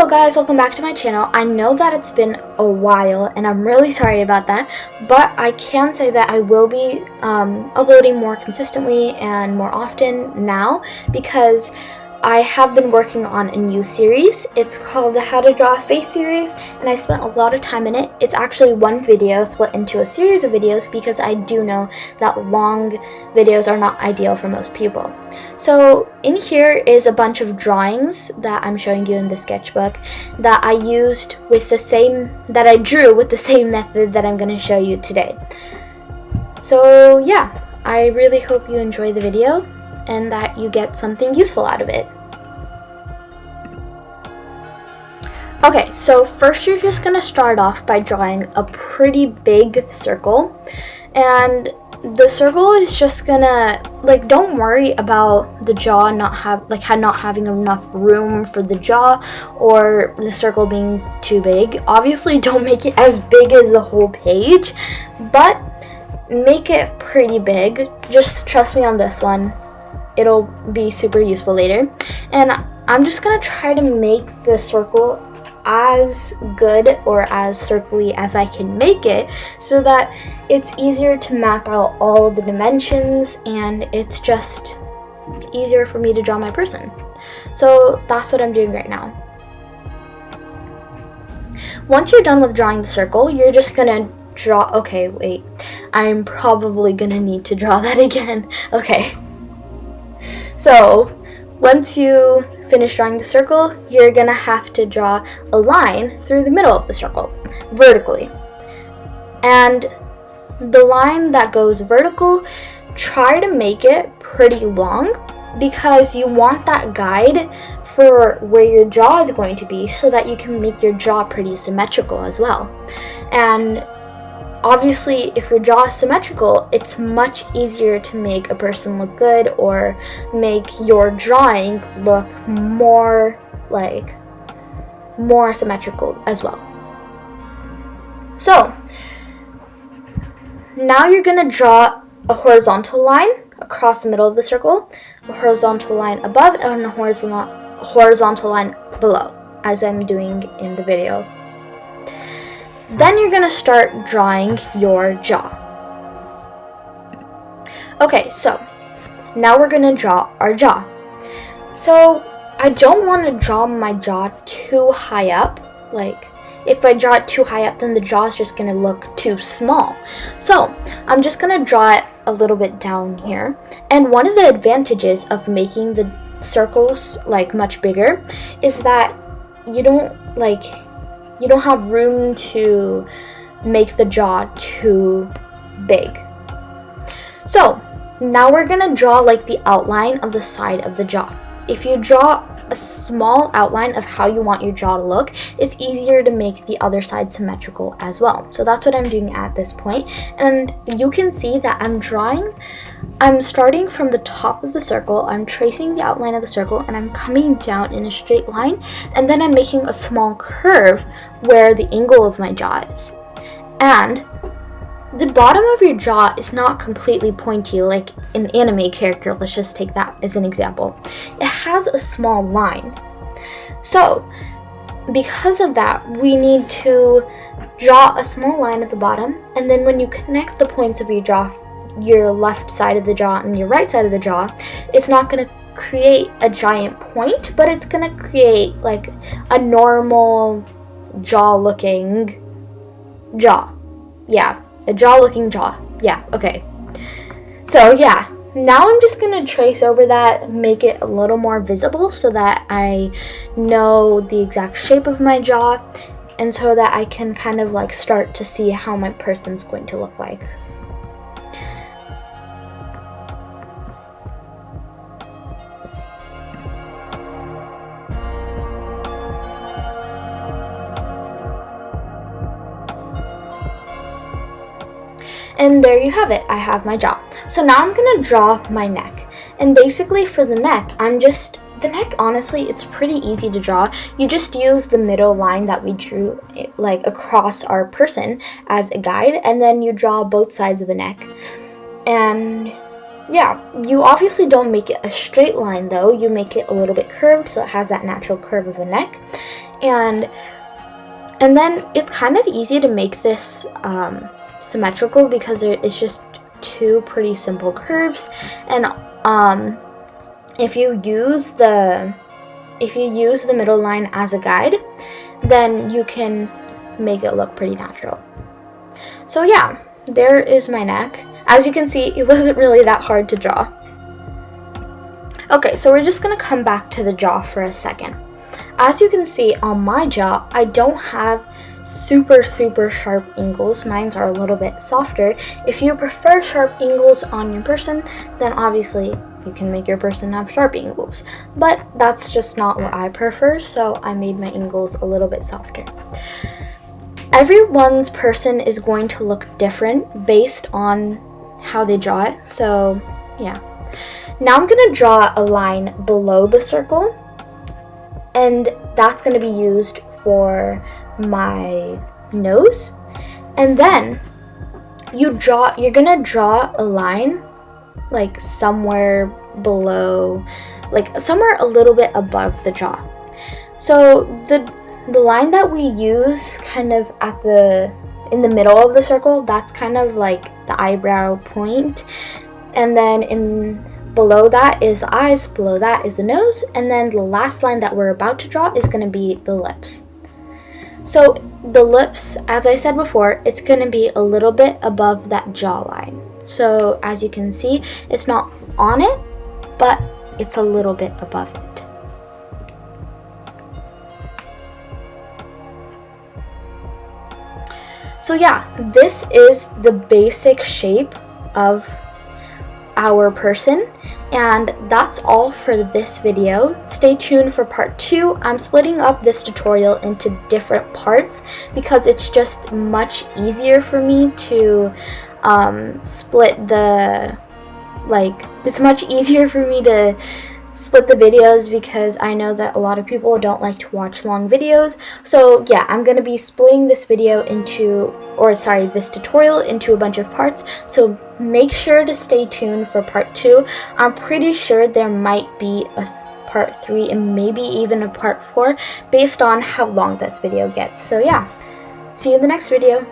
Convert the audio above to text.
Hello guys, welcome back to my channel. I know that it's been a while and I'm really sorry about that, but I can say that I will be uploading more consistently and more often now because I have been working on a new series. It's called the How to Draw a Face series, and I spent a lot of time in it. It's actually one video split into a series of videos because I do know that long videos are not ideal for most people. So in here is a bunch of drawings that I'm showing you in the sketchbook that I used with that I drew with the same method that I'm going to show you today. So yeah, I really hope you enjoy the video and that you get something useful out of it. Okay, so first you're just going to start off by drawing a pretty big circle, and the circle is just gonna, don't worry about the jaw not having enough room for the jaw or the circle being too big. Obviously don't make it as big as the whole page, but make it pretty big. Just trust me on this one. It'll be super useful later. And I'm just gonna try to make the circle as good or as circly as I can make it so that it's easier to map out all the dimensions and it's just easier for me to draw my person. So that's what I'm doing right now. Once you're done with drawing the circle, you're just gonna draw, okay, wait, I'm probably gonna need to draw that again. Okay. So, once you finish drawing the circle, you're gonna have to draw a line through the middle of the circle, vertically. And the line that goes vertical, try to make it pretty long because you want that guide for where your jaw is going to be so that you can make your jaw pretty symmetrical as well. And obviously, if your jaw is symmetrical, it's much easier to make a person look good or make your drawing look more symmetrical as well. So, now you're going to draw a horizontal line across the middle of the circle, a horizontal line above, and a horizontal line below, as I'm doing in the video. Then you're going to start drawing your jaw. Okay, so now we're going to draw our jaw. So I don't want to draw my jaw too high up. If I draw it too high up, then the jaw is just going to look too small. So I'm just going to draw it a little bit down here. And one of the advantages of making the circles much bigger is that you don't have room to make the jaw too big. So now we're gonna draw the outline of the side of the jaw. If you draw a small outline of how you want your jaw to look, it's easier to make the other side symmetrical as well. So that's what I'm doing at this point. And you can see that I'm starting from the top of the circle, I'm tracing the outline of the circle, and I'm coming down in a straight line, and then I'm making a small curve where the angle of my jaw is. And the bottom of your jaw is not completely pointy like an anime character. Let's just take that as an example. It has a small line. So, because of that, we need to draw a small line at the bottom, and then when you connect the points of your jaw, your left side of the jaw and your right side of the jaw, it's not going to create a giant point, but it's going to create a normal jaw-looking jaw. Yeah, a jaw-looking jaw. Yeah, okay. So yeah, now I'm just going to trace over that, make it a little more visible so that I know the exact shape of my jaw and so that I can kind of start to see how my person's going to look like. And there you have it, I have my jaw. So now I'm gonna draw my neck. And basically for the neck, the neck, honestly, it's pretty easy to draw. You just use the middle line that we drew across our person as a guide, and then you draw both sides of the neck. And yeah, you obviously don't make it a straight line though, you make it a little bit curved so it has that natural curve of a neck. And then it's kind of easy to make this symmetrical because it's just two pretty simple curves. And if you use the middle line as a guide, then you can make it look pretty natural. So yeah, there is my neck. As you can see, it wasn't really that hard to draw. Okay, so we're just gonna come back to the jaw for a second. As you can see on my jaw, I don't have super sharp angles. Mine are a little bit softer. If you prefer sharp angles on your person, then obviously you can make your person have sharp angles. But that's just not what I prefer, so I made my angles a little bit softer. Everyone's person is going to look different based on how they draw it, so yeah. Now I'm going to draw a line below the circle, and that's going to be used for my nose. And then you're going to draw a line like somewhere below, like somewhere a little bit above the jaw. So the line that we use kind of in the middle of the circle, that's kind of like the eyebrow point. And then below that is the eyes, below that is the nose, and then the last line that we're about to draw is going to be the lips. So the lips, as I said before, it's going to be a little bit above that jawline. So as you can see, it's not on it, but it's a little bit above it. So yeah, this is the basic shape of our person, and that's all for this video. Stay tuned for part 2. I'm splitting up this tutorial into different parts because it's just much easier for me to it's much easier for me to split the videos because I know that a lot of people don't like to watch long videos. So yeah, I'm going to be splitting this this tutorial into a bunch of parts. So make sure to stay tuned for part 2. I'm pretty sure there might be a part 3 and maybe even a part 4 based on how long this video gets. So yeah, see you in the next video.